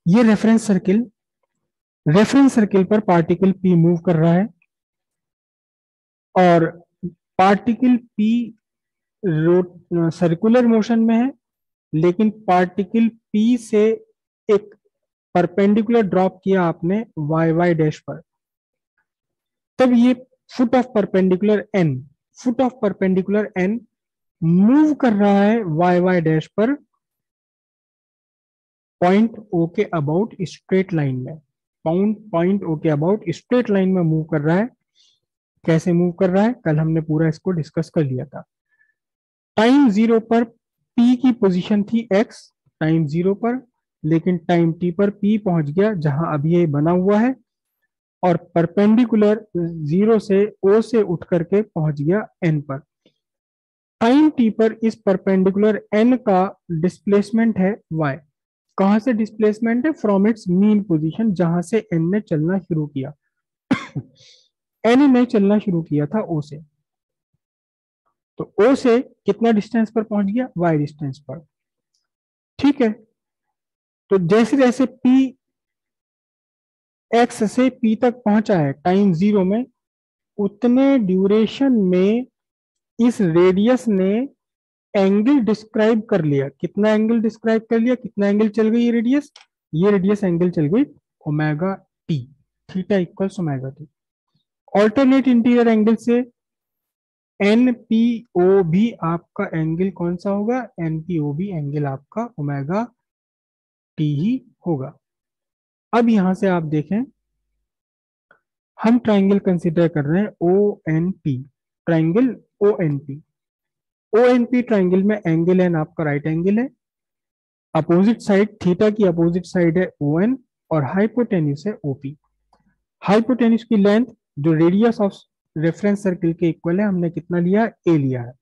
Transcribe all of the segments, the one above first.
ये reference circle पर particle P move कर रहा है और पार्टिकल पी सर्कुलर मोशन में है, लेकिन पार्टिकल पी से एक परपेंडिकुलर ड्रॉप किया आपने वाई वाई डैश पर। तब ये foot of perpendicular N move कर रहा है वाई वाई डैश पर पॉइंट ओ के अबाउट स्ट्रेट लाइन में। पॉइंट ओ के अबाउट स्ट्रेट लाइन में मूव कर रहा है। कैसे मूव कर रहा है, कल हमने पूरा इसको डिस्कस कर लिया था। टाइम जीरो पर पी की पोजीशन थी एक्स, टाइम जीरो पर, लेकिन टाइम टी पर पी पहुंच गया जहां अभी ये बना हुआ है और परपेंडिकुलर जीरो से ओ से उठ करके पहुंच गया एन पर। टाइम टी पर इस परपेंडिकुलर एन का डिस्प्लेसमेंट है वाई। कहां से डिस्प्लेसमेंट है? फ्रॉम इट्स मीन पोजीशन, जहां से एन ने चलना शुरू किया। एन ने चलना शुरू किया था ओ से, तो ओ से कितना डिस्टेंस पर पहुंच गया? वाई डिस्टेंस पर। ठीक है, तो जैसे जैसे पी एक्स से पी तक पहुंचा है टाइम जीरो में, उतने ड्यूरेशन में इस रेडियस ने एंगल डिस्क्राइब कर लिया। कितना एंगल डिस्क्राइब कर लिया? कितना एंगल चल गई ये रेडियस एंगल चल गई omega T. Theta equals omega T. Alternate interior angle से एनपीओ भी आपका एंगल कौन सा होगा? एनपीओ भी एंगल आपका ओमेगा टी ही होगा। अब यहां से आप देखें, हम ट्राइंगल कंसिडर कर रहे हैं O N P. Triangle O N P. O N P triangle में एंगल एन आपका राइट एंगल है, अपोजिट साइड थीटा की अपोजिट साइड है ओ एन और हाइपोटेन्यूस है ओपी। हाइपोटेन्यूस की लेंथ जो रेडियस ऑफ रेफरेंस सर्किल के इक्वल है, हमने कितना लिया? ए लिया है।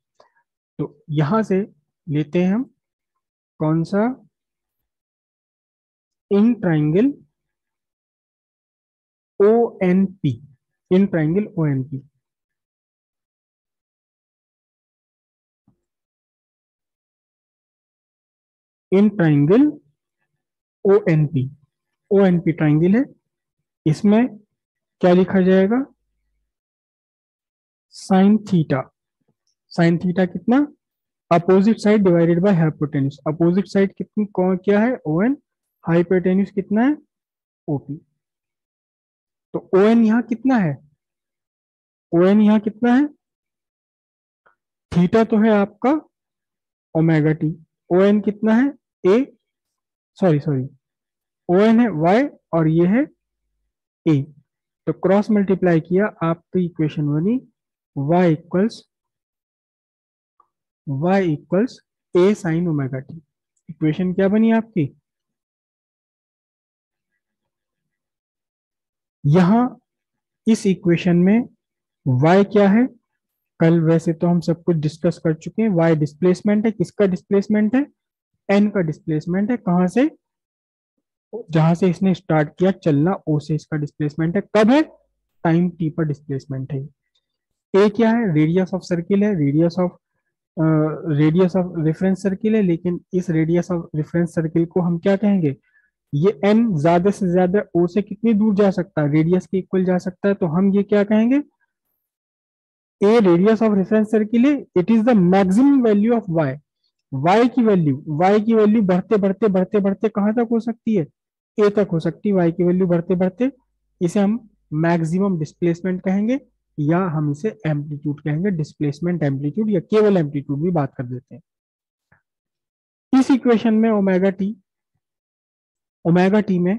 तो यहां से लेते हैं हम कौन सा? In triangle O N P. In triangle O N P. In triangle O N P. O N P triangle है, इसमें क्या लिखा जाएगा? Sine theta. साइन थीटा कितना? Opposite side divided by hypotenuse. Opposite side कितनी कौन क्या है? O N. हाइपोटेन्यूस कितना है? ओपी। तो ओ एन यहाँ कितना है? ओ एन यहाँ कितना है? थीटा तो है आपका ओमेगा टी। ओ एन कितना है? ए, सॉरी सॉरी, ओ एन है वाई और ये है ए। तो क्रॉस मल्टीप्लाई किया, आपकी इक्वेशन बनी y equals a sine omega T. Equation क्या बनी आपकी? यहां इस इक्वेशन में y क्या है? कल वैसे तो हम सब कुछ डिस्कस कर चुके हैं। y डिस्प्लेसमेंट है। किसका डिस्प्लेसमेंट है? n का डिस्प्लेसमेंट है। कहां से? जहां से इसने स्टार्ट किया चलना, o से इसका डिस्प्लेसमेंट है। कब है? टाइम t पर डिस्प्लेसमेंट है। a क्या है? रेडियस ऑफ सर्किल है। रेडियस ऑफ रेफरेंस सर्किल है, लेकिन इस रेडियस ऑफ रेफरेंस सर्किल को हम क्या कहेंगे? ये n ज्यादा से ज्यादा o से कितनी दूर जा सकता है? रेडियस के इक्वल जा सकता है, तो हम ये क्या कहेंगे? ए रेडियस ऑफ रेफरेंस सर्किल है, it is the maximum value of y। y की वैल्यू बढ़ते बढ़ते बढ़ते बढ़ते कहां तक हो सकती है? ए तक हो सकती है y की वैल्यू बढ़ते बढ़ते। इसे हम मैक्सिमम डिस्प्लेसमेंट कहेंगे, या हम इसे एम्पलीट्यूड कहेंगे। डिस्प्लेसमेंट एम्पलीट्यूड या केवल एम्पलीट्यूड भी बात कर देते हैं। इस इक्वेशन में ओमेगा टी में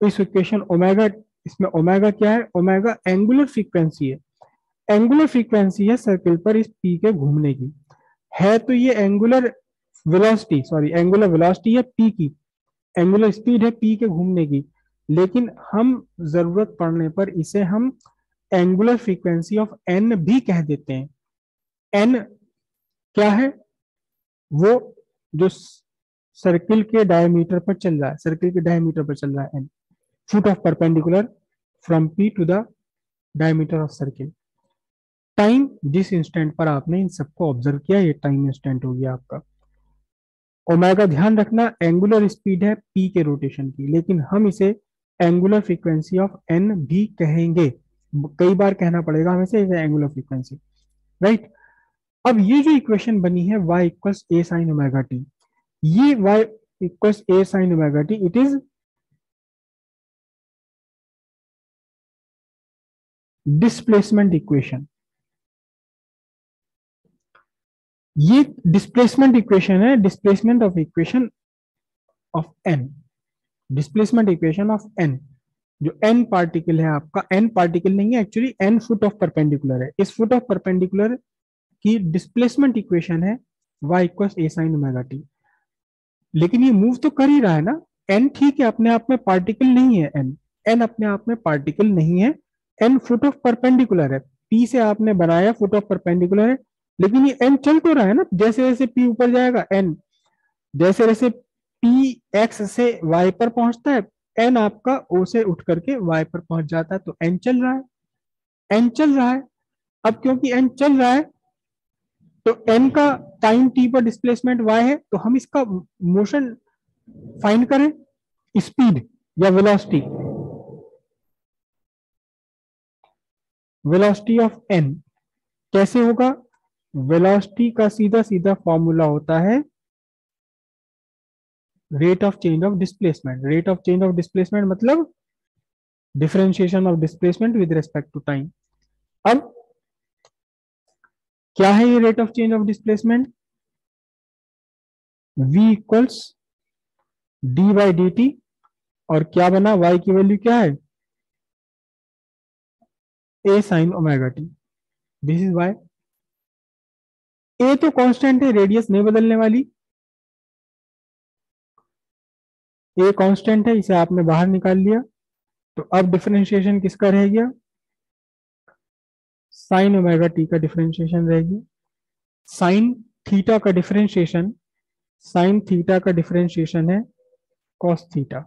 इस इक्वेशन ओमेगा, इसमें ओमेगा क्या है? ओमेगा एंगुलर फ्रीक्वेंसी है। एंगुलर फ्रीक्वेंसी है सर्किल पर इस पी के घूमने की। है तो ये एंगुलर वेलोसिटी है पी की, एंगुलर स्पीड है पी के घूमने की, लेकिन हम जरूरत पड़ने पर इसे हम एंगुलर फ्रीक्वेंसी ऑफ एन भी कह देते हैं। एन क्या है? वो जो सर्किल के डायमीटर पर चल रहा है, सर्किल के डायमीटर पर चल रहा है N. Foot of perpendicular from P to the diameter of circle. Time जिस इंस्टेंट पर आपने इन सबको ऑब्जर्व किया, ये टाइम इंस्टेंट हो गया आपका। ओमेगा ध्यान रखना एंगुलर स्पीड है पी के रोटेशन की, लेकिन हम इसे एंगुलर फ्रीक्वेंसी ऑफ एन भी कहेंगे, कई बार कहना पड़ेगा हमें से एंगुलर फ्रीक्वेंसी, राइट। अब ये जो इक्वेशन बनी है y equals a sine omega T, ये y equals a sine omega t, it is displacement equation. ये डिस्प्लेसमेंट इक्वेशन है, displacement of equation of N, displacement equation of N. जो N particle है आपका, एन पार्टिकल नहीं है actually, N foot of perpendicular है, इस फुट ऑफ परपेंडिकुलर की डिस्प्लेसमेंट इक्वेशन है y equals a sine omega t. लेकिन ये मूव तो कर ही रहा है ना, एन ठीक है अपने आप में पार्टिकल नहीं है, एन एन अपने आप में पार्टिकल नहीं है, एन फुट ऑफ परपेंडिकुलर है, पी से आपने बनाया फुट ऑफ परपेंडिकुलर है, लेकिन ये एन चल तो रहा है ना, जैसे जैसे पी ऊपर जाएगा एन, जैसे जैसे पी एक्स से वाई पर पहुंचता है, एन आपका ओ से उठ करके वाई पर पहुंच जाता है, तो एन चल रहा है, एन चल रहा है। अब क्योंकि एन चल रहा है तो एन का टाइम टी पर डिस्प्लेसमेंट वाई है, तो हम इसका मोशन फाइंड करें, स्पीड या वेलोसिटी, वेलोसिटी ऑफ एन कैसे होगा? वेलोसिटी का सीधा सीधा फॉर्मूला होता है rate of change of displacement. Rate of change of displacement मतलब differentiation of displacement with respect to time. अब क्या है ये rate of change of displacement? v equals D by D T, और क्या बना, y की वैल्यू क्या है, a sign omega T, this is y। a तो कांस्टेंट है, रेडियस नहीं बदलने वाली, a कांस्टेंट है, इसे आपने बाहर निकाल लिया, तो अब डिफरेंशिएशन किसका रह गया, साइन ओमेगा टी का डिफरेंशिएशन रहेगी। साइन थीटा का डिफरेंशिएशन, साइन थीटा का डिफरेंशिएशन है cos theta,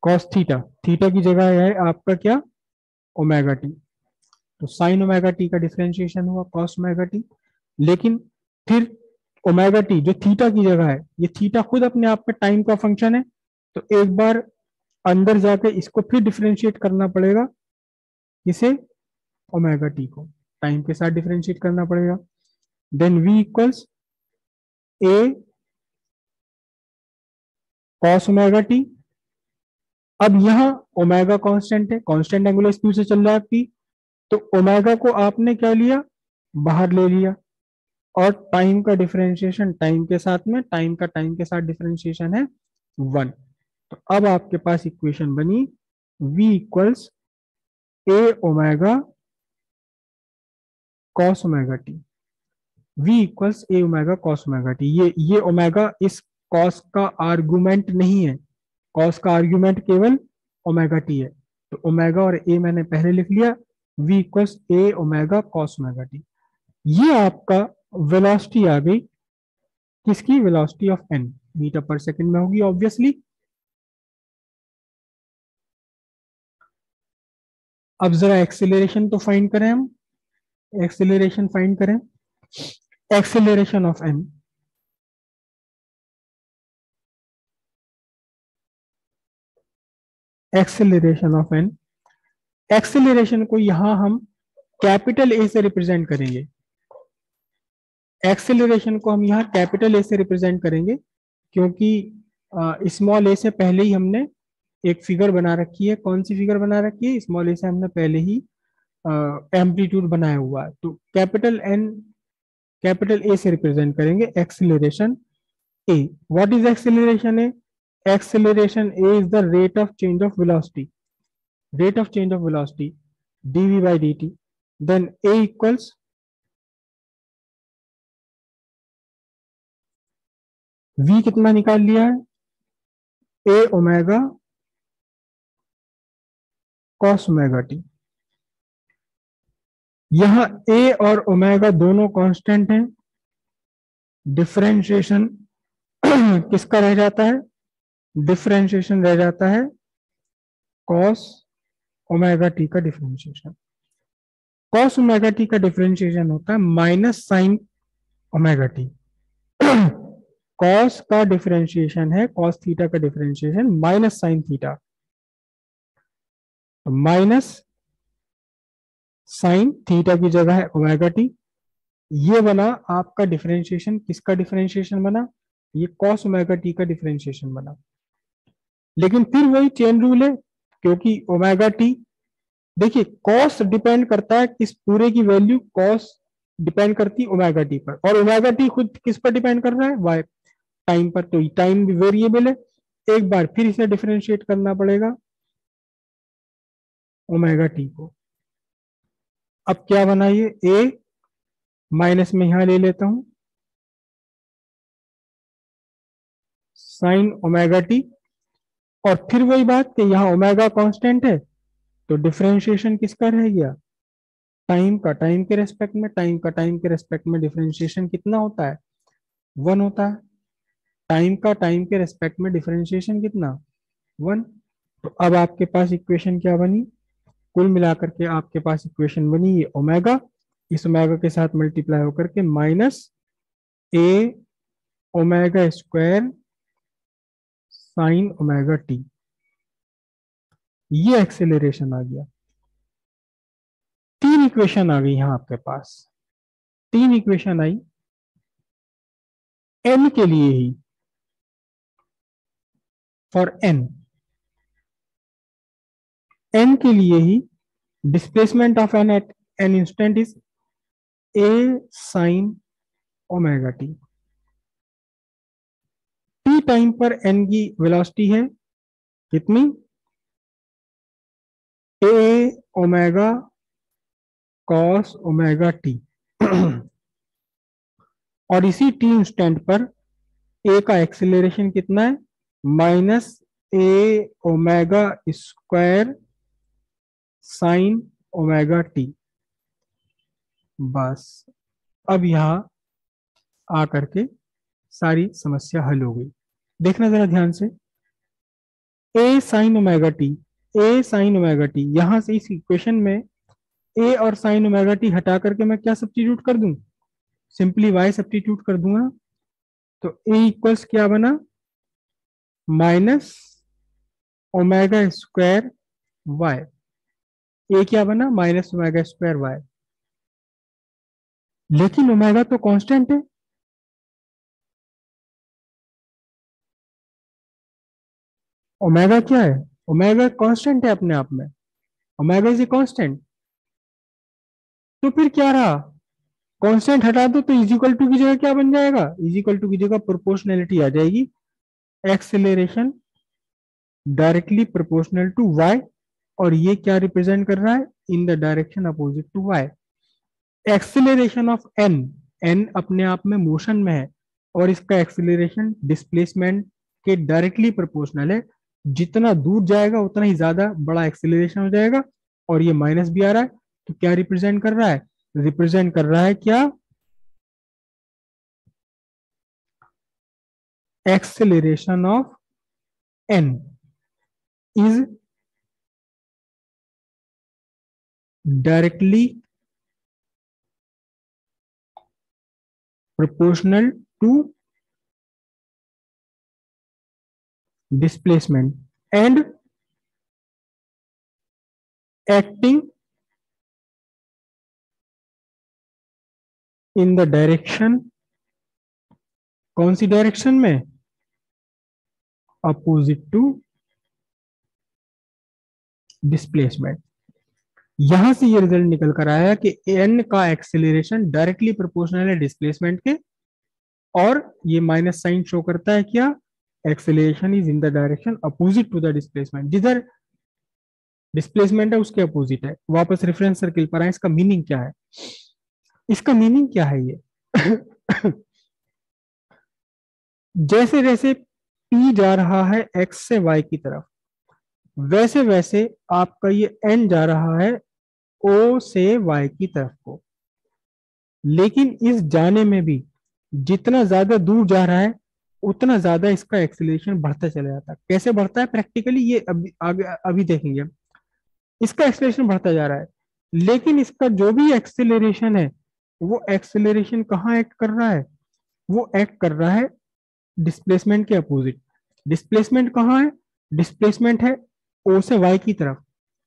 cos theta, theta की जगह है आपका क्या, ओमेगा टी, तो साइन ओमेगा टी का डिफरेंशिएशन हुआ कॉस ओमेगा टी। लेकिन फिर ओमेगा टी जो थीटा की जगह है, ये थीटा खुद अपने आप में टाइम का फंक्शन है, तो एक बार अंदर जाके इसको फिर डिफरेंशिएट करना पड़ेगा, इसे ओमेगा टी को टाइम के साथ डिफरेंशिएट करना पड़ेगा। Then v equals a cos omega T. अब यहाँ ओमेगा कांस्टेंट है, कांस्टेंट एंगुलर स्पीड से चल रहा है p, तो ओमेगा को आपने क्या लिया, बाहर ले लिया, और टाइम का डिफरेंशिएशन टाइम के साथ में, टाइम का टाइम के साथ डिफरेंशिएशन है 1। तो अब आपके पास इक्वेशन बनी v इक्वल्स ए omega cos omega T, v equals ए ओमेगा कॉस ओमेगा टी। ये ओमेगा इस कॉस का आर्गुमेंट नहीं है, कॉस का आर्गुमेंट केवल ओमेगा टी है, तो ओमेगा और ए मैंने पहले लिख लिया, v इक्वल्स ए ओमेगा कॉस ओमेगा टी। ये आपका वेलोसिटी आ गई, किसकी, वेलोसिटी ऑफ एन, मीटर पर सेकंड में होगी ऑब्वियसली। अब जरा एक्सेलरेशन तो फाइंड करें हम, एक्सेलरेशन फाइंड करें, acceleration of N, acceleration of N, acceleration को यहां हम कैपिटल ए से रिप्रेजेंट करेंगे, एक्सेलरेशन को हम यहाँ कैपिटल ए से रिप्रेजेंट करेंगे, क्योंकि स्मॉल ए से पहले ही हमने एक फिगर बना रखी है। कौन सी फिगर बना रखी है, स्मॉल ए से हमने पहले ही एम्पलीट्यूड बनाया हुआ है, तो कैपिटल एन, कैपिटल ए से रिप्रेजेंट करेंगे acceleration a. What is acceleration a? Acceleration a is the rate of change of velocity, rate of change of velocity dv by dt, then a equals v कितना निकाल लिया है, a omega cos omega t. यहां a और omega दोनों constant हैं, differentiation किसका रह जाता है, डिफरेंशिएशन रह जाता है कॉस ओमेगा टी का डिफरेंशिएशन। कॉस ओमेगा टी का डिफरेंशिएशन होता है minus sign omega T, cos का डिफरेंशिएशन है, कॉस थीटा का differentiation minus sine theta, minus sine theta की जगह है ओमेगा टी। ये बना आपका डिफरेंशिएशन, किसका डिफरेंशिएशन बना, ये कॉस ओमेगा टी का डिफरेंशिएशन बना। लेकिन फिर वही चेन रूल है, क्योंकि ओमेगा टी, देखिए कॉस डिपेंड करता है किस पूरे की वैल्यू, कॉस डिपेंड करती है ओमेगा टी पर, और ओमेगा टी खुद किस पर डिपेंड कर रहा है, वाई, टाइम पर। तो टाइम भी वेरिएबल है, एक बार फिर इसे डिफरेंशिएट करना पड़ेगा ओमेगा टी को। अब क्या बनाइए, ए माइनस में यहां ले लेता हूं साइन ओमेगा टी, और फिर वही बात कि यहाँ ओमेगा कांस्टेंट है, तो डिफरेंशिएशन किसका रह गया, टाइम का, टाइम के रेस्पेक्ट में, टाइम का टाइम के रेस्पेक्ट में डिफरेंशिएशन कितना होता है, 1 होता है। टाइम का टाइम के रेस्पेक्ट में डिफरेंशिएशन कितना, 1। तो अब आपके पास इक्वेशन क्या बनी, कुल मिलाकर के आपके पास इक्वेशन बनी ये ओमेगा, इस ओमेगा के साथ मल्टीप्लाई होकर के माइनस ए omega square sine omega T, ये एक्सेलरेशन आ गया। तीन इक्वेशन आ गई यहां आपके पास, तीन इक्वेशन आई एन के लिए ही, फॉर एन, एन के लिए ही displacement of N at an instant is A sine omega T. T time पर एन की वेलोसिटी है कितनी, A omega cos omega T और इसी टी इंस्टेंट पर ए का एक्सेलरेशन कितना है, माइनस ए omega square sine omega T. बस अब यहां आकर के सारी समस्या हल हो गई। देखना जरा ध्यान से, ए साइन ओमेगा टी, ए साइन ओमेगा टी, यहां से इस इक्वेशन में ए और साइन ओमेगा टी हटा करके मैं क्या सब्स्टिट्यूट कर दूं, सिंपली वाई सब्स्टिट्यूट कर दूंगा। तो ए इक्वल्स क्या बना, माइनस ओमेगा स्क्वायर वाई, ए क्या बना, माइनस ओमेगा स्क्वायर वाई। लेकिन ओमेगा तो कांस्टेंट है, ओमेगा क्या है, ओमेगा कांस्टेंट है अपने आप में, ओमेगा इज ए कांस्टेंट। तो फिर क्या रहा, कांस्टेंट हटा दो तो इज इक्वल टू की जगह क्या बन जाएगा, इज इक्वल टू की जगह प्रोपोर्शनैलिटी आ जाएगी, acceleration directly proportional to y, और ये क्या रिप्रेजेंट कर रहा है, in the direction opposite to y. Acceleration of N, N अपने आप में मोशन में है, और इसका एक्सेलरेशन डिस्प्लेसमेंट के डायरेक्टली प्रोपोर्शनल है, जितना दूर जाएगा उतना ही ज्यादा बड़ा एक्सेलरेशन हो जाएगा। और ये माइनस भी आ रहा है, तो क्या रिप्रेजेंट कर रहा है, रिप्रेजेंट कर रहा है क्या, acceleration of N is directly proportional to displacement and acting in the direction, कौन सी डायरेक्शन में, अपोजिट टू डिस्प्लेसमेंट। यहां से ये रिजल्ट निकल कर आया कि एन का एक्सेलरेशन डायरेक्टली प्रोपोर्शनल है डिस्प्लेसमेंट के, और ये माइनस साइन शो करता है क्या, acceleration is in the direction opposite to the displacement, जिधर डिस्प्लेसमेंट है उसके अपोजिट है। वापस रेफरेंस सर्किल पर आए, इसका मीनिंग क्या है, इसका मीनिंग क्या है ये जैसे जैसे P जा रहा है X से Y की तरफ, वैसे वैसे आपका ये N जा रहा है O से Y की तरफ को। लेकिन इस जाने में भी जितना ज्यादा दूर जा रहा है उतना ज्यादा इसका एक्सीलरेशन बढ़ता चला जाता है। कैसे बढ़ता है प्रैक्टिकली, ये अभी आगे अभी देखेंगे। इसका एक्सीलरेशन बढ़ता जा रहा है, लेकिन इसका जो भी एक्सीलरेशन है वो एक्सीलरेशन कहाँ एक्ट कर रहा है, वो एक्ट कर रहा है डिस्प्लेसमेंट के अपोजिट। डिस्प्लेसमेंट कहाँ है? डिस्प्लेसमेंट है ओ से वाई की तरफ,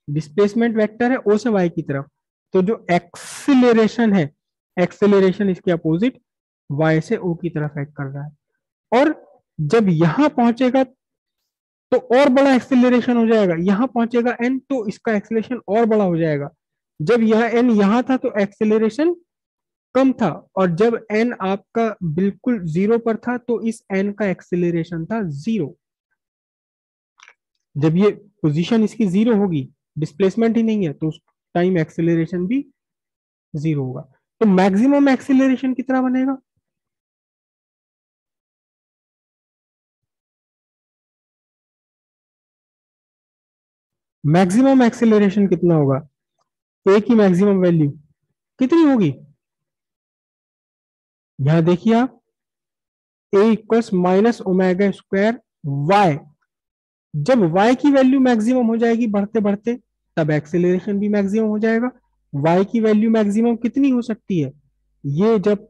डिस्प्लेसमेंट वेक्टर है ओ से वाई की तरफ। तो जो एक्सिलेरेशन है, एक्सिलेरेशन इसके अपोजिट वाई से ओ की तरफ एक्ट कर रहा है। और जब यहां पहुंचेगा तो और बड़ा एक्सेलरेशन हो जाएगा, यहां पहुंचेगा एन तो इसका एक्सेलरेशन और बड़ा हो जाएगा। जब यह एन यहां था तो एक्सेलरेशन कम था, और जब एन आपका बिल्कुल जीरो पर था तो इस एन का एक्सेलरेशन था जीरो। जब ये पोजीशन इसकी जीरो होगी, डिस्प्लेसमेंट ही नहीं है, तो उस टाइम एक्सेलरेशन भी जीरो होगा। तो मैक्सिमम एक्सेलरेशन कितना बनेगा? मैक्सिमम एक्सेलरेशन कितना होगा? ए की मैक्सिमम वैल्यू कितनी होगी? यहां देखिए आप, A equals minus omega square Y. जब y की वैल्यू मैक्सिमम हो जाएगी बढ़ते बढ़ते, तब एक्सेलरेशन भी मैक्सिमम हो जाएगा। y की वैल्यू मैक्सिमम कितनी हो सकती है? ये जब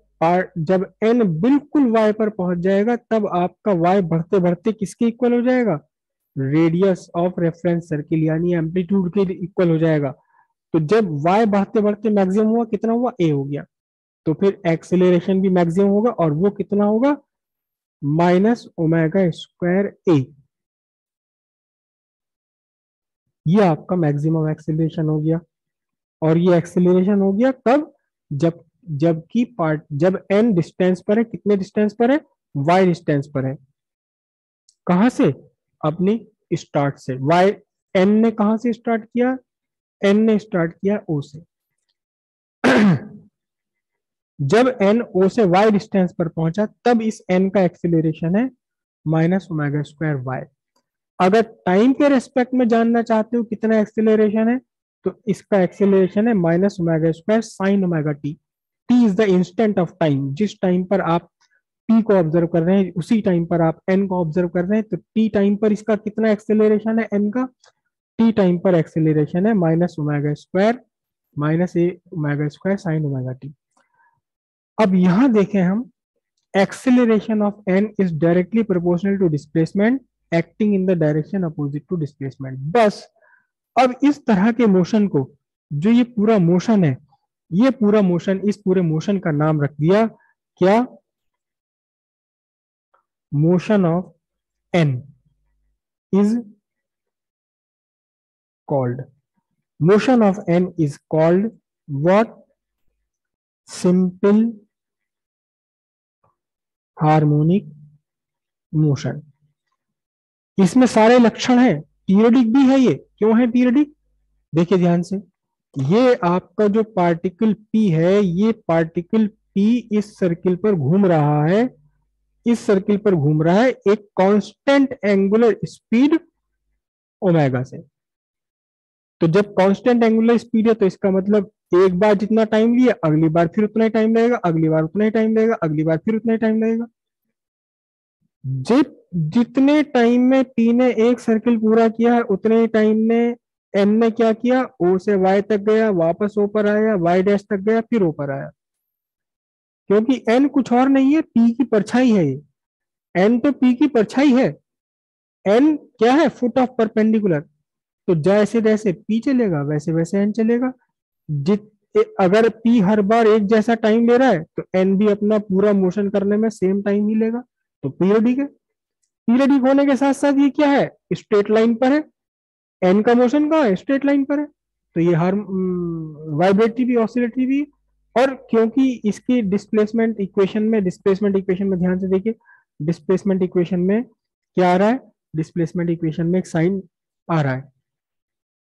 n बिल्कुल y पर पहुंच जाएगा तब आपका y बढ़ते बढ़ते किसके इक्वल हो जाएगा? रेडियस ऑफ रेफरेंस सर्किल यानी एम्पलीट्यूड के इक्वल हो जाएगा। तो जब y बढ़ते बढ़ते मैक्सिमम हुआ, कितना हुआ? a हो गया। तो फिर एक्सेलरेशन भी मैक्सिमम होगा, और वो कितना होगा? माइनस ओमेगा स्क्वायर ए। ये आपका मैक्सिमम एक्सेलरेशन हो गया। और ये एक्सेलरेशन हो गया कब? जब जबकि पार्ट जब एन डिस्टेंस पर है, कितने डिस्टेंस पर है? वाई डिस्टेंस पर है। कहां से? अपनी स्टार्ट से। वाई, एन ने कहां से स्टार्ट किया? एन ने स्टार्ट किया ओ से। जब एन ओ से वाई डिस्टेंस पर पहुंचा तब इस एन का एक्सेलरेशन है माइनस ओमेगा स्क्वायर वाई। अगर टाइम के रेस्पेक्ट में जानना चाहते हो कितना एक्सेलरेशन है, तो इसका एक्सेलरेशन है minus omega square sine omega T. T is the instant of time. जिस टाइम पर आप पी को ऑब्जर्व कर रहे हैं उसी टाइम पर आप एन को ऑब्जर्व कर रहे हैं, तो टी टाइम पर इसका कितना एक्सेलरेशन है एन का? टी टाइम पर एक्सेलरेशन है माइनस ओमेगा स्क्वायर माइनस ए omega square sine omega T. अब यहां देखें हम, acceleration of n is directly proportional to displacement acting in the direction opposite to displacement। बस अब इस तरह के मोशन को, जो ये पूरा मोशन है, ये पूरा मोशन, इस पूरे मोशन का नाम रख दिया क्या? Motion of n is called, motion of n is called what? Simple harmonic motion। इसमें सारे लक्षण हैं, पीरियडिक भी है। ये क्यों है पीरियडिक? देखिए ध्यान से, ये आपका जो पार्टिकल P है, ये पार्टिकल P इस सर्किल पर घूम रहा है, इस सर्किल पर घूम रहा है एक कांस्टेंट एंगुलर स्पीड ओमेगा से। तो जब कांस्टेंट एंगुलर स्पीड है तो इसका मतलब एक बार जितना टाइम लिया, अगली बार फिर उतना ही टाइम लगेगा, अगली बार उतना ही टाइम लगेगा, अगली बार फिर उतना ही टाइम लगेगा। जित जितने टाइम में P ने एक सर्किल पूरा किया है, उतने ही टाइम में N ने क्या किया? O से Y तक गया, वापस O पर आया, Y डैश तक गया, फिर O पर आया। क्योंकि N कुछ और नहीं है, P की परछाई है ये। N तो P की परछाई है। N क्या है? Foot of perpendicular. तो जैसे जैसे P चलेगा वैसे वैसे N चलेगा। जित अगर P हर बार एक जैसा टाइम ले रहा है तो N भी अपना पूरा मोशन करने में सेम टाइम ही लेगा। तो पीरियडिक है। पीरियडिक होने के साथ साथ ये क्या है? स्ट्रेट लाइन पर है। एन का मोशन कहाँ है? स्ट्रेट लाइन पर है। तो ये हर वाइब्रेटरी भी, ऑसिलेटरी भी। और क्योंकि इसकी डिस्प्लेसमेंट इक्वेशन में ध्यान से देखिए, डिस्प्लेसमेंट इक्वेशन में क्या आ रहा है? डिस्प्लेसमेंट इक्वेशन में एक साइन आ रहा है,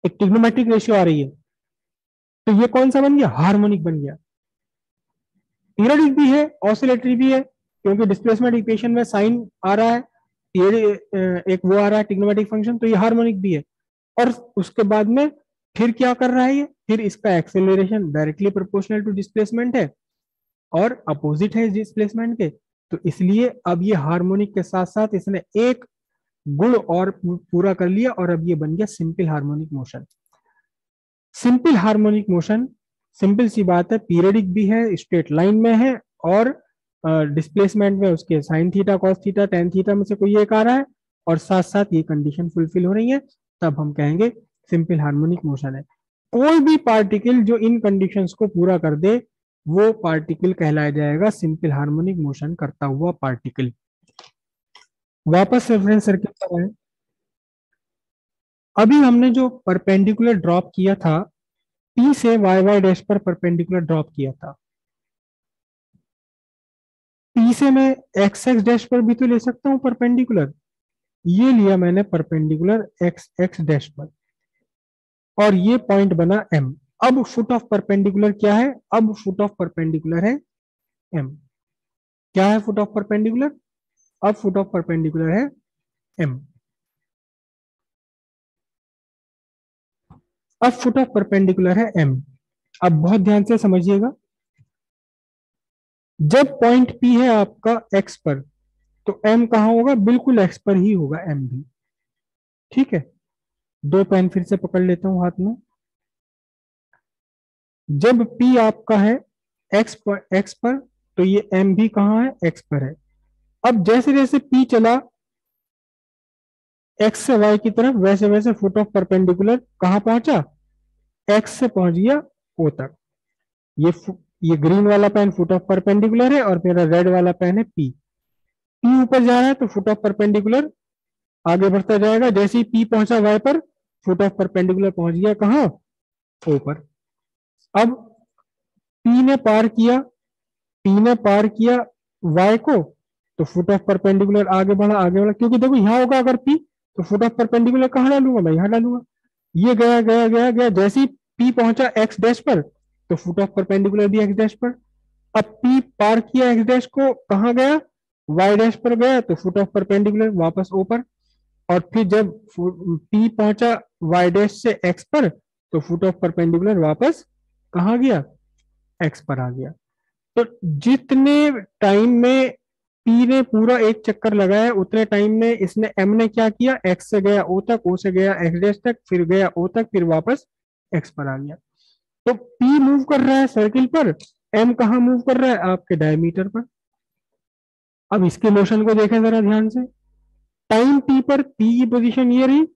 एक ट्रिग्नोमेट्रिक रेशियो आ रही है। तो ये कौन सा बन गया? हार्मोनिक बन गया। पीरियडिक भी है, ऑसिलेटरी भी है, क्योंकि डिस्प्लेसमेंट इक्वेशन में साइन आ रहा है, ये एक वो आ रहा है ट्रिग्नोमेट्रिक फंक्शन, तो ये हार्मोनिक भी है। और उसके बाद में फिर क्या कर रहा है ये? फिर इसका acceleration directly proportional to displacement है और अपोजिट है डिस्प्लेसमेंट के। तो इसलिए अब ये हार्मोनिक के साथ साथ इसने एक गुण और पूरा कर लिया, और अब ये बन गया simple harmonic motion. Simple harmonic motion, simple सी बात है, पीरियडिक भी है, स्ट्रेट लाइन में है, और डिस्प्लेसमेंट में उसके sine theta, cos theta, tan theta में से कोई एक आ रहा है और साथ साथ ये कंडीशन फुलफिल हो रही है, तब हम कहेंगे सिंपल हार्मोनिक मोशन है। कोई भी पार्टिकल जो इन कंडीशंस को पूरा कर दे वो पार्टिकल कहलाया जाएगा सिंपल हार्मोनिक मोशन करता हुआ पार्टिकल। वापस रेफरेंस सर्किट पर आए। अभी हमने जो परपेंडिकुलर ड्रॉप किया था, पी से वाई वाई डैश पर परपेंडिकुलर ड्रॉप किया था, पी से मैं एक्स एक्स डैश पर भी तो ले सकता हूं परपेंडिकुलर, ये लिया मैंने परपेंडिकुलर एक्स एक्स डैश पर और ये पॉइंट बना एम। अब फुट ऑफ परपेंडिकुलर क्या है? अब फुट ऑफ परपेंडिकुलर है एम। क्या है फुट ऑफ परपेंडिकुलर? अब फुट ऑफ परपेंडिकुलर है एम। अब फुट ऑफ परपेंडिकुलर है एम। अब बहुत ध्यान से समझिएगा, जब पॉइंट पी है आपका एक्स पर तो एम कहां होगा? बिल्कुल एक्स पर ही होगा एम भी। ठीक है, दो पेन फिर से पकड़ लेता हूं हाथ में। जब P आपका है एक्स पर तो ये M भी कहाँ है? एक्स पर है। अब जैसे जैसे P चला एक्स से वाई की तरफ, वैसे वैसे फुट ऑफ परपेंडिकुलर कहाँ पहुंचा? एक्स से पहुंच गया O तक। ये ग्रीन वाला पेन फुट ऑफ परपेंडिकुलर है और मेरा रेड वाला पेन है P। P ऊपर जा रहा है तो फुट ऑफ परपेंडिकुलर आगे बढ़ता जाएगा। जैसे ही P पहुंचा वाई पर, फुट ऑफ परपेंडिकुलर पहुंच गया कहाँ? O पर। अब P ने पार किया, P ने पार किया y को, तो फुट ऑफ परपेंडिकुलर आगे बढ़ा, क्योंकि देखो यहाँ होगा अगर P तो फुट ऑफ परपेंडिकुलर कहाँ डालूंगा? मैं यहाँ डालूंगा। ये गया गया गया गया, जैसे ही P पहुंचा x डैश पर तो फुट ऑफ परपेंडिकुलर भी x डैश पर। अब P पार किया x डैश को, कहाँ गया? y डैश पर गया, तो फुट ऑफ परपेंडिकुलर वापस O पर। और फिर जब P पहुंचा y डैश से x पर तो फुट ऑफ परपेंडिकुलर वापस कहाँ गया? x पर आ गया। तो जितने टाइम में पी ने पूरा एक चक्कर लगाया उतने टाइम में इसने एम ने क्या किया? एक्स से गया ओ तक, ओ से गया एक्स डैश तक, फिर गया ओ तक, फिर वापस एक्स पर आ गया। तो पी मूव कर रहा है सर्किल पर, एम कहाँ मूव कर रहा है? आपके डायमीटर पर। अब इसके मोशन को देखें जरा ध्यान से। टाइम टी पर पी की पोजीशन ये रही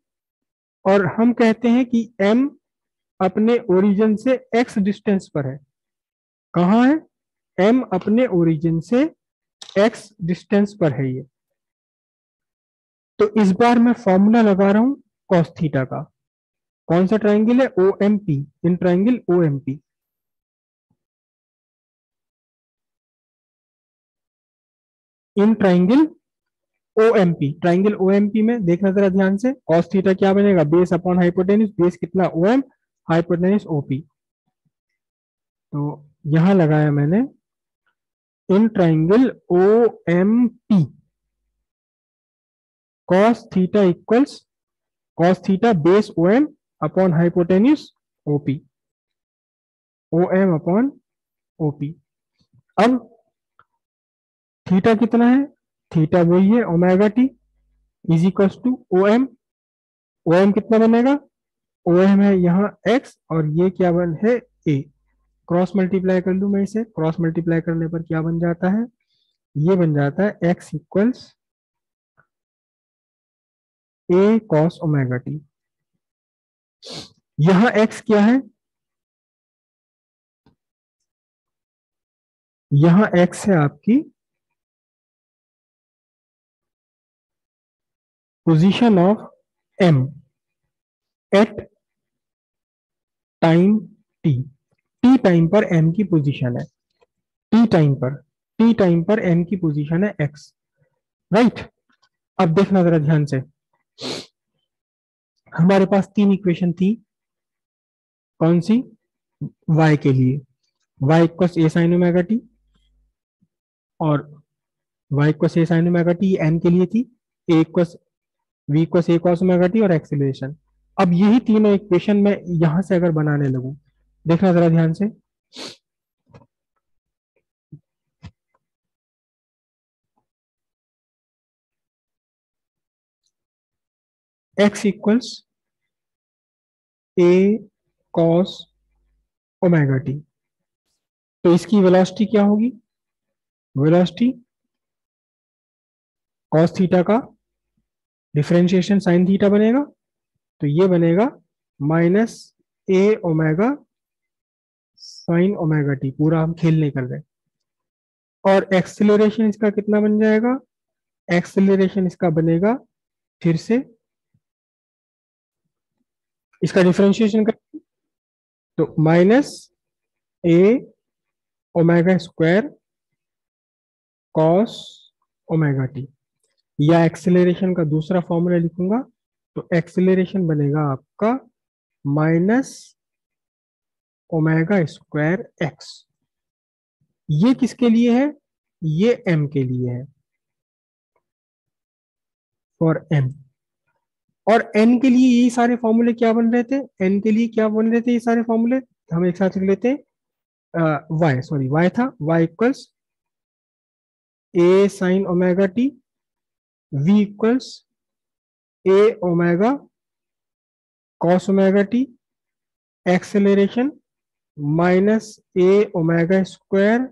और हम कहते हैं कि एम अपने ओरिजिन से एक्स डिस्टेंस पर है। कहाँ है? एम अपने ओरिजिन से एक्स डिस्टेंस पर है ये। तो इस बार मैं फॉर्मूला लगा रहा हूं कॉस थीटा का। कौन सा ट्राइंगल है? O M P, in triangle O M P. In triangle O M P, triangle O M P में देखना जरा ध्यान से, कॉस थीटा क्या बनेगा? बेस अपॉन हाइपोटेनिस, बेस कितना? O M, hypotenuse O P. तो यहां लगाया मैंने in triangle O M P, cos theta equals cos theta base O M upon hypotenuse O P, O M upon O P. अब theta कितना है? थीटा वही है omega t is equals to O M. O M कितना बनेगा? O M है यहाँ x और ये क्या बन है? ए। क्रॉस मल्टीप्लाई कर लू मैं इसे, क्रॉस मल्टीप्लाई करने पर क्या बन जाता है? ये बन जाता है x equals a cos omega t. यहाँ एक्स क्या है? यहाँ एक्स है आपकी position of M at time t. T time पर एम की पोजीशन है, टी टाइम पर, टी टाइम पर एम की पोजीशन है एक्स। राइट। अब देखना जरा ध्यान से, हमारे पास तीन इक्वेशन थी। कौन सी? y के लिए y equals a sine omega T, और y equals a sine omega T n के लिए थी, a equals v equals a cos omega T और एक्सेलरेशन। अब यही तीनों इक्वेशन मैं यहां से अगर बनाने लगूं, देखना जरा ध्यान से। x equals a cos omega T, तो इसकी वेलोसिटी क्या होगी? वेलोसिटी कॉस थीटा का डिफरेंशिएशन साइन थीटा बनेगा, तो ये बनेगा माइनस ए ओमेगा साइन ओमेगा टी, पूरा हम खेल नहीं कर रहे। और एक्सेलरेशन इसका कितना बन जाएगा, एक्सेलरेशन इसका बनेगा, फिर से इसका डिफरेंशिएशन कर, तो माइनस ए omega square cos omega T, या एक्सेलरेशन का दूसरा फॉर्मूला लिखूंगा, तो एक्सेलरेशन बनेगा आपका माइनस ओमेगा स्क्वायर एक्स। ये किसके लिए है, ये एम के लिए है, फॉर एम। और एन के लिए ये सारे फॉर्मूले क्या बन रहे थे, एन के लिए क्या बन रहे थे ये सारे फॉर्मूले, हम एक साथ लिख लेते हैं। वाई, सॉरी वाई था, y equals a sine omega t, v equals A omega cos omega t, acceleration minus A omega square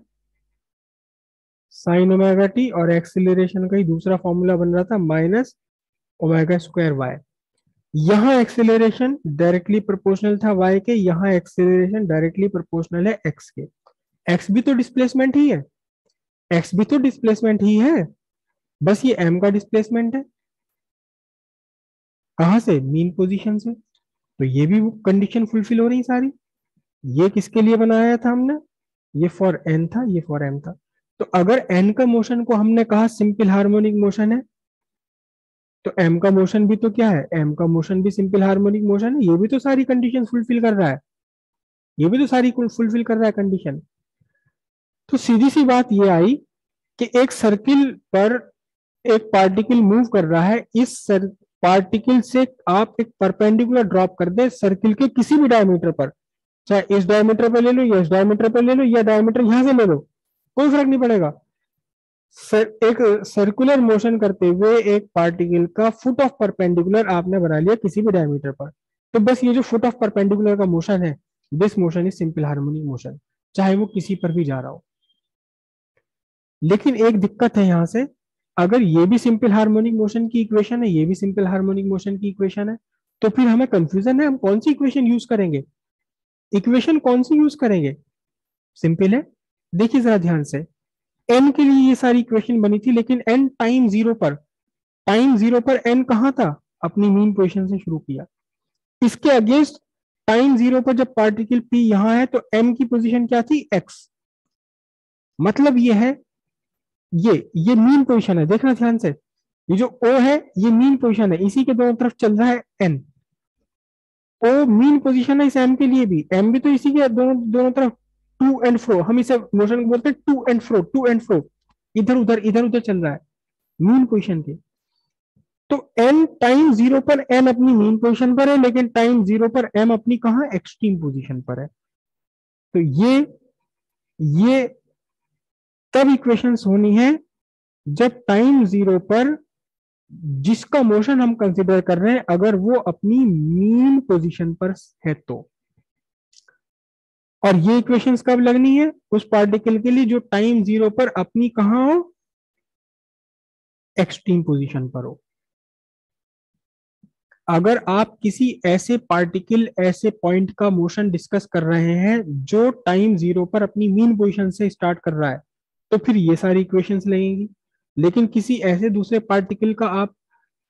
sine omega T, और एक्सेलरेशन का ही दूसरा फॉर्मूला बन रहा था माइनस ओमेगा स्क्वायर वाई। यहाँ एक्सेलरेशन डायरेक्टली प्रोपोर्शनल था y के, यहाँ एक्सेलरेशन डायरेक्टली प्रोपोर्शनल है x के। x भी तो डिस्प्लेसमेंट ही है, x भी तो डिस्प्लेसमेंट ही है, बस ये m का डिस्प्लेसमेंट है। कहां से, मीन पोजीशन से। तो ये भी कंडीशन फुलफिल हो रही सारी। ये किसके लिए बनाया था हमने, ये फॉर n था, ये फॉर m था। तो अगर n का मोशन को हमने कहा सिंपल हार्मोनिक मोशन है, तो m का मोशन भी तो क्या है, m का मोशन भी सिंपल हार्मोनिक मोशन है, ये भी तो सारी कंडीशन फुलफिल कर रहा है, ये भी तो सारी फुलफिल कर रहा है कंडीशन। तो सीधी सी बात ये आई कि एक सर्किल पर एक पार्टिकल मूव कर रहा है, इस पार्टिकल से आप एक परपेंडिकुलर ड्रॉप कर दे सर्किल के किसी भी डायमीटर पर, चाहे इस डायमीटर पर ले लो या इस डायमीटर पर ले लो या डायमीटर यहां से ले लो, कोई फर्क नहीं पड़ेगा। एक सर्कुलर मोशन करते हुए एक पार्टिकल का फुट ऑफ परपेंडिकुलर आपने बना लिया किसी भी डायमीटर पर, तो बस ये जो फुट ऑफ परपेंडिकुलर का मोशन है, this motion is simple harmonic motion, चाहे वो किसी पर भी जा रहा हो। लेकिन एक दिक्कत है यहां से, अगर ये भी सिंपल हार्मोनिक मोशन की इक्वेशन है, ये भी सिंपल हार्मोनिक मोशन की इक्वेशन है, तो फिर हमें कंफ्यूजन है हम कौन सी इक्वेशन यूज करेंगे, इक्वेशन कौन सी यूज करेंगे। सिंपल है, देखिए जरा ध्यान से, एन के लिए ये सारी इक्वेशन बनी थी, लेकिन एन टाइम जीरो पर, टाइम जीरो पर एन कहां था, अपनी मीन पोजीशन से शुरू किया। इसके अगेंस्ट टाइम जीरो पर जब पार्टिकल पी यहां है, तो एम की पोजीशन क्या थी, एक्स। मतलब ये है, ये मीन पोजीशन है, देखना ध्यान से, ये जो ओ है ये मीन पोजीशन है, इसी के दोनों तरफ चल रहा है एन। ओ मीन पोजीशन है इस एम के लिए भी, एम भी तो इसी के दोनों दोनों तरफ टू एंड फ्रो, हम इसे मोशन बोलते हैं to and fro, to and fro, इधर उधर चल रहा है मीन पोजीशन के। तो एन टाइम जीरो पर एन अपनी मीन पोजीशन पर है, लेकिन टाइम जीरो पर एम अपनी कहां, एक्सट्रीम पोजीशन पर है। तो ये तब इक्वेशंस होनी है जब टाइम जीरो पर जिसका मोशन हम कंसिडर कर रहे हैं अगर वो अपनी मीन पोजीशन पर है तो। और ये इक्वेशंस कब लगनी है, उस पार्टिकल के लिए जो टाइम जीरो पर अपनी कहां हो, एक्सट्रीम पोजीशन पर हो। अगर आप किसी ऐसे पार्टिकल, ऐसे पॉइंट का मोशन डिस्कस कर रहे हैं जो टाइम जीरो पर अपनी मीन पोजीशन से स्टार्ट कर रहा है, तो फिर ये सारी इक्वेशंस लगेंगी। लेकिन किसी ऐसे दूसरे पार्टिकल का आप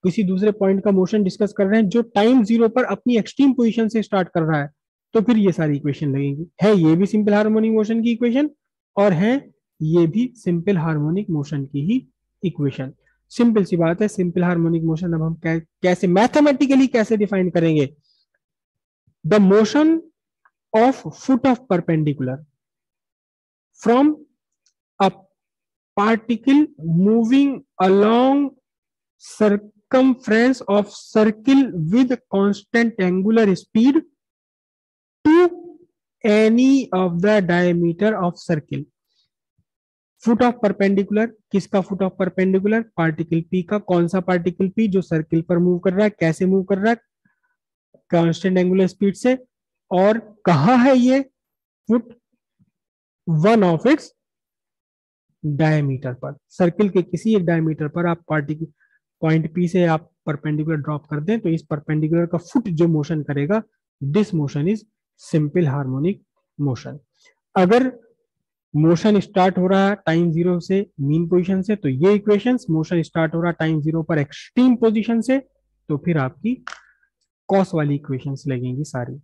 किसी दूसरे पॉइंट का मोशन डिस्कस कर रहे हैं जो टाइम जीरो पर अपनी एक्सट्रीम पोजीशन से स्टार्ट कर रहा है, तो फिर ये सारी इक्वेशन लगेंगी। है ये भी सिंपल हार्मोनिक मोशन की इक्वेशन, और है ये भी सिंपल हार्मोनिक मोशन की ही इक्वेशन। सिंपल सी बात है, सिंपल हार्मोनिक मोशन अब हम कैसे मैथमेटिकली कैसे डिफाइन करेंगे, the motion of foot of perpendicular from a particle moving along circumference of circle with constant angular speed to any of the diameter of circle। Foot of perpendicular, किसका foot of perpendicular, particle P का। कौन सा particle P, जो circle पर move कर रहा है, कैसे मूव कर रहा है, कांस्टेंट एंगुलर स्पीड से। और कहा है ये foot, one of its diameter पर, सर्किल के किसी एक डायमीटर पर आप पार्टिकल पॉइंट पी से आप परपेंडिकुलर ड्रॉप कर दें तो इस परपेंडिकुलर का फुट जो मोशन करेगा, this motion is simple harmonic motion. अगर मोशन स्टार्ट हो रहा है टाइम जीरो से मीन पोजीशन से, तो ये इक्वेशंस, मोशन स्टार्ट हो रहा है टाइम जीरो पर एक्सट्रीम पोजीशन से, तो फिर आपकी कॉस वाली इक्वेशंस लगेंगी सारी।